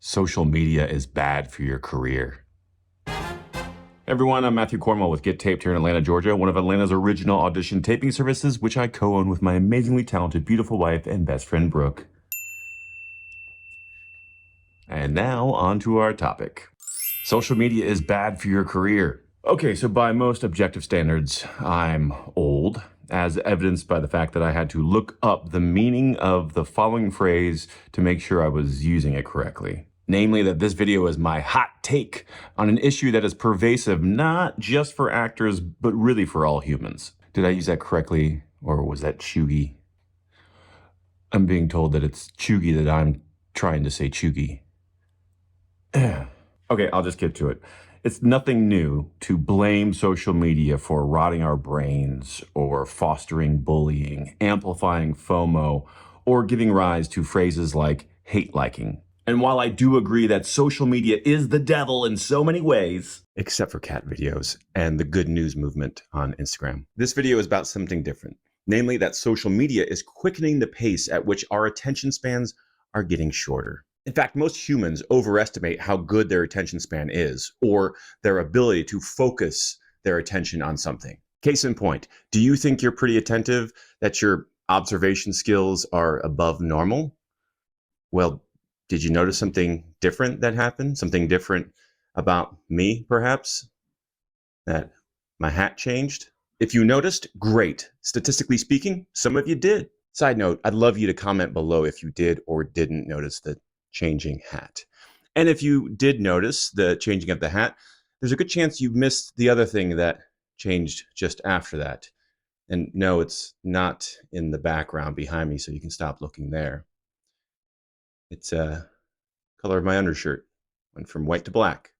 Social media is bad for your career. Hey everyone, I'm Matthew Cornwell with Get Taped here in Atlanta, Georgia, one of Atlanta's original audition taping services, which I co-own with my amazingly talented, beautiful wife and best friend, Brooke. And now, on to our topic. Social media is bad for your career. Okay, so by most objective standards, I'm old, as evidenced by the fact that I had to look up the meaning of the following phrase to make sure I was using it correctly. Namely, that this video is my hot take on an issue that is pervasive not just for actors, but really for all humans. Did I use that correctly, or was that chuggy? I'm being told that it's chuggy that I'm trying to say chuggy. Okay, I'll just get to it. It's nothing new to blame social media for rotting our brains or fostering bullying, amplifying FOMO, or giving rise to phrases like hate liking. And while I do agree that social media is the devil in so many ways, except for cat videos and the good news movement on Instagram, this video is about something different. Namely, that social media is quickening the pace at which our attention spans are getting shorter. In fact, most humans overestimate how good their attention span is, or their ability to focus their attention on something. Case in point, do you think you're pretty attentive, that your observation skills are above normal? Well, did you notice something different that happened? Something different about me, perhaps? That my hat changed? If you noticed, great. Statistically speaking, some of you did. Side note, I'd love you to comment below if you did or didn't notice the changing hat. And if you did notice the changing of the hat, there's a good chance you missed the other thing that changed just after that. And no, it's not in the background behind me, so you can stop looking there. It's color of my undershirt, went from white to black.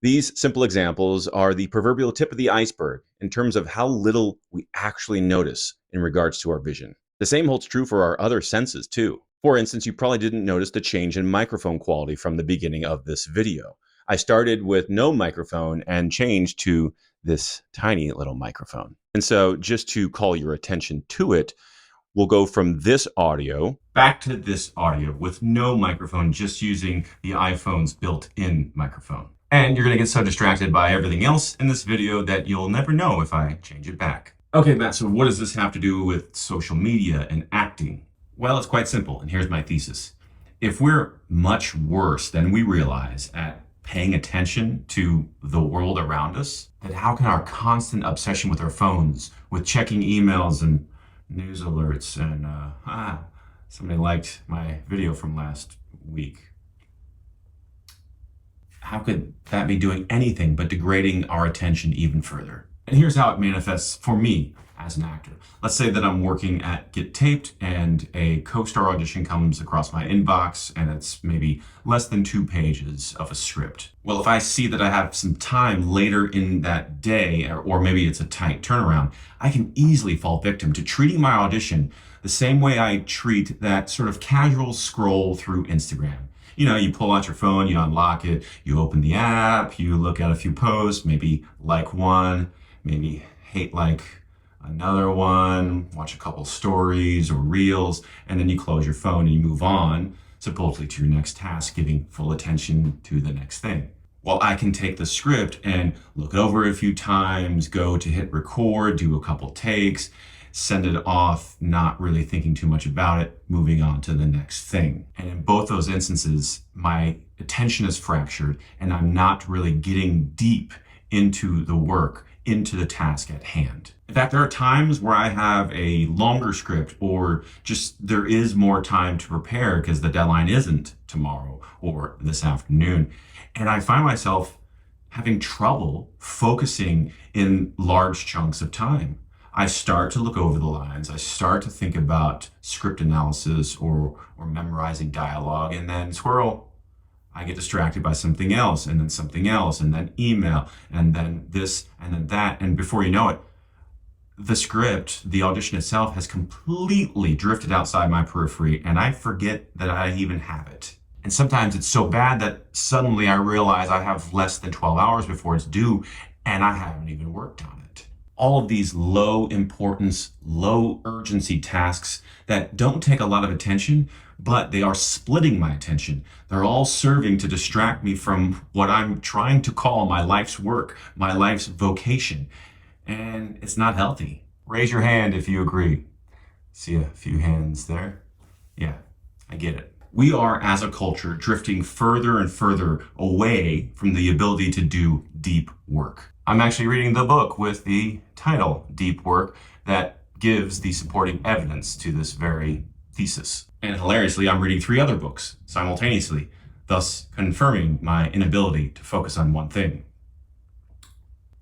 These simple examples are the proverbial tip of the iceberg in terms of how little we actually notice in regards to our vision. The same holds true for our other senses too. For instance, you probably didn't notice the change in microphone quality from the beginning of this video. I started with no microphone and changed to this tiny little microphone. And so just to call your attention to it, we'll go from this audio back to this audio with no microphone, just using the iPhone's built-in microphone. And you're gonna get so distracted by everything else in this video that you'll never know if I change it back. Okay, Matt, so what does this have to do with social media and acting? Well, it's quite simple, and here's my thesis. If we're much worse than we realize at paying attention to the world around us, then how can our constant obsession with our phones, with checking emails and news alerts and somebody liked my video from last week, how could that be doing anything but degrading our attention even further? And here's how it manifests for me as an actor. Let's say that I'm working at Get Taped and a co-star audition comes across my inbox and it's maybe less than 2 pages of a script. Well, if I see that I have some time later in that day, or maybe it's a tight turnaround, I can easily fall victim to treating my audition the same way I treat that sort of casual scroll through Instagram. You know, you pull out your phone, you unlock it, you open the app, you look at a few posts, maybe like one, maybe hate like another one, watch a couple stories or reels, and then you close your phone and you move on, supposedly to your next task, giving full attention to the next thing. Well, I can take the script and look it over a few times, go to hit record, do a couple takes, send it off, not really thinking too much about it, moving on to the next thing. And in both those instances, my attention is fractured and I'm not really getting deep into the work, into the task at hand. In fact, there are times where I have a longer script or just there is more time to prepare because the deadline isn't tomorrow or this afternoon. And I find myself having trouble focusing in large chunks of time. I start to look over the lines. I start to think about script analysis or memorizing dialogue, and then squirrel, I get distracted by something else, and then something else, and then email, and then this, and then that. And before you know it, the script, the audition itself has completely drifted outside my periphery, and I forget that I even have it. And sometimes it's so bad that suddenly I realize I have less than 12 hours before it's due, and I haven't even worked on it. All of these low importance, low urgency tasks that don't take a lot of attention, but they are splitting my attention. They're all serving to distract me from what I'm trying to call my life's work, my life's vocation. And it's not healthy. Raise your hand if you agree. See a few hands there? Yeah, I get it. We are, as a culture, drifting further and further away from the ability to do deep work. I'm actually reading the book with the title, Deep Work, that gives the supporting evidence to this very thesis. And hilariously, I'm reading 3 other books simultaneously, thus confirming my inability to focus on one thing.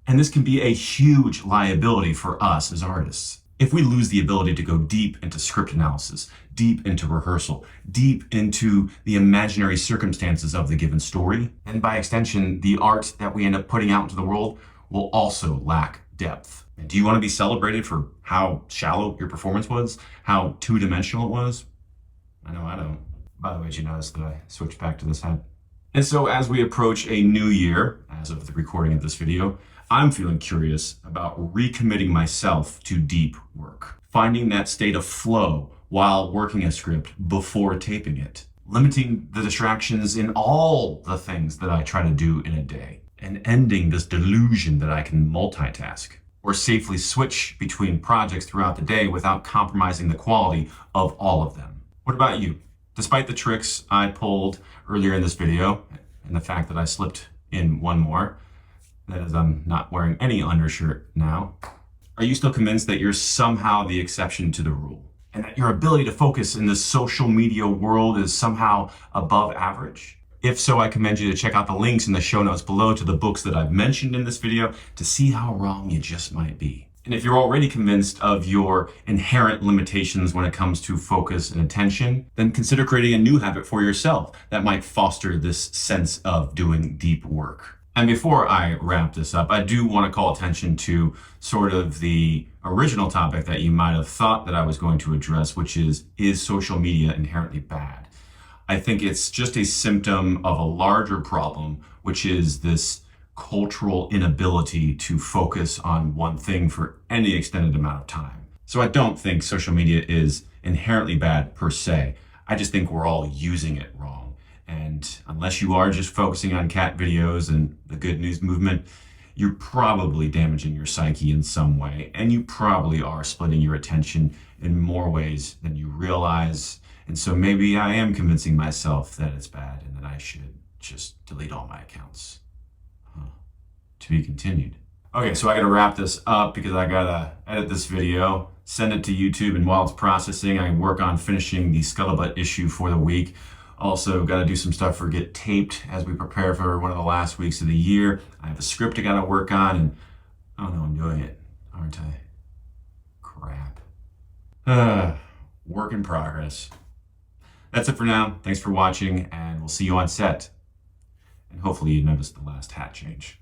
And this can be a huge liability for us as artists. If we lose the ability to go deep into script analysis, deep into rehearsal, deep into the imaginary circumstances of the given story, and by extension, the art that we end up putting out into the world will also lack depth. And do you want to be celebrated for how shallow your performance was? How two-dimensional it was? I know I don't. By the way, did you notice that I switched back to this hat? And so as we approach a new year, as of the recording of this video, I'm feeling curious about recommitting myself to deep work, finding that state of flow while working a script before taping it, limiting the distractions in all the things that I try to do in a day, and ending this delusion that I can multitask or safely switch between projects throughout the day without compromising the quality of all of them. What about you? Despite the tricks I pulled earlier in this video, and the fact that I slipped in one more, that is, I'm not wearing any undershirt now, are you still convinced that you're somehow the exception to the rule? And that your ability to focus in this social media world is somehow above average? If so, I commend you to check out the links in the show notes below to the books that I've mentioned in this video to see how wrong you just might be. And if you're already convinced of your inherent limitations when it comes to focus and attention, then consider creating a new habit for yourself that might foster this sense of doing deep work. And before I wrap this up, I do want to call attention to sort of the original topic that you might have thought that I was going to address, which is social media inherently bad? I think it's just a symptom of a larger problem, which is this cultural inability to focus on one thing for any extended amount of time. So I don't think social media is inherently bad per se. I just think we're all using it wrong. And unless you are just focusing on cat videos and the good news movement, you're probably damaging your psyche in some way. And you probably are splitting your attention in more ways than you realize. And so maybe I am convincing myself that it's bad and that I should just delete all my accounts. To be continued. Okay, so I gotta wrap this up because I gotta edit this video, send it to YouTube, and while it's processing, I work on finishing the Scuttlebutt issue for the week. Also gotta do some stuff for Get Taped as we prepare for one of the last weeks of the year. I have a script I gotta work on, and I don't know, I'm doing it, aren't I? Crap. Work in progress. That's it for now. Thanks for watching, and we'll see you on set. And hopefully you noticed the last hat change.